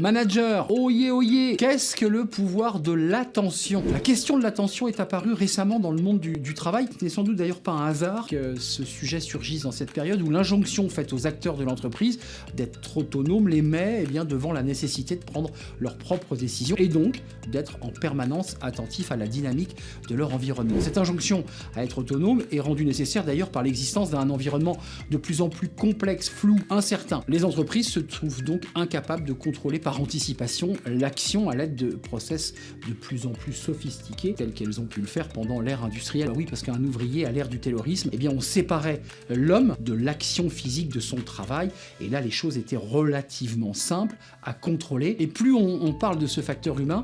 Manager, oyez, qu'est-ce que le pouvoir de l'attention? La question de l'attention est apparue récemment dans le monde du travail. Ce n'est sans doute d'ailleurs pas un hasard que ce sujet surgisse dans cette période où l'injonction faite aux acteurs de l'entreprise d'être autonomes les met devant la nécessité de prendre leurs propres décisions et donc d'être en permanence attentifs à la dynamique de leur environnement. Cette injonction à être autonome est rendue nécessaire d'ailleurs par l'existence d'un environnement de plus en plus complexe, flou, incertain. Les entreprises se trouvent donc incapables de contrôler par anticipation l'action à l'aide de process de plus en plus sophistiqués tels qu'elles ont pu le faire pendant l'ère industrielle. Oui, parce qu'un ouvrier à l'ère du taylorisme, on séparait l'homme de l'action physique de son travail et là les choses étaient relativement simples à contrôler et plus on parle de ce facteur humain,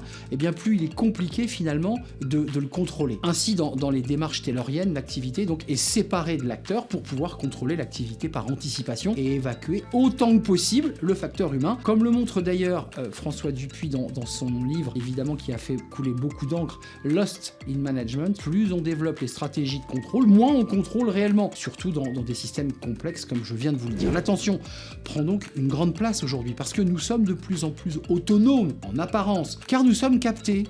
plus il est compliqué finalement de le contrôler. Ainsi dans les démarches tayloriennes, l'activité donc est séparée de l'acteur pour pouvoir contrôler l'activité par anticipation et évacuer autant que possible le facteur humain, comme le montre d'ailleurs François Dupuis dans son livre, évidemment qui a fait couler beaucoup d'encre, Lost in Management. Plus on développe les stratégies de contrôle, moins on contrôle réellement, surtout dans des systèmes complexes comme je viens de vous le dire. L'attention prend donc une grande place aujourd'hui parce que nous sommes de plus en plus autonomes en apparence, car nous sommes captés,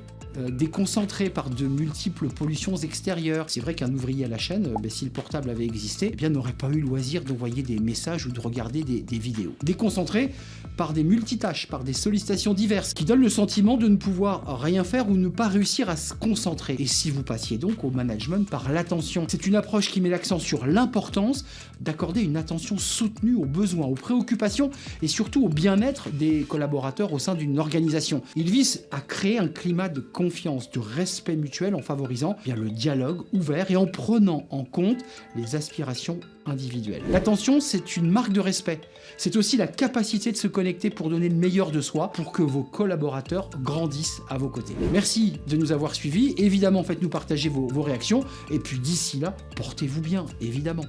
déconcentrés par de multiples pollutions extérieures. C'est vrai qu'un ouvrier à la chaîne, si le portable avait existé, n'aurait pas eu le loisir d'envoyer des messages ou de regarder des vidéos. Déconcentré par des multitâches, par des sollicitations diverses, qui donnent le sentiment de ne pouvoir rien faire ou ne pas réussir à se concentrer. Et si vous passiez donc au management par l'attention, c'est une approche qui met l'accent sur l'importance d'accorder une attention soutenue aux besoins, aux préoccupations et surtout au bien-être des collaborateurs au sein d'une organisation. Il vise à créer un climat de confiance, de respect mutuel en favorisant le dialogue ouvert et en prenant en compte les aspirations individuelles. L'attention, c'est une marque de respect. C'est aussi la capacité de se connecter pour donner le meilleur de soi, pour que vos collaborateurs grandissent à vos côtés. Merci de nous avoir suivis. Évidemment, faites-nous partager vos réactions. Et puis d'ici là, portez-vous bien, évidemment.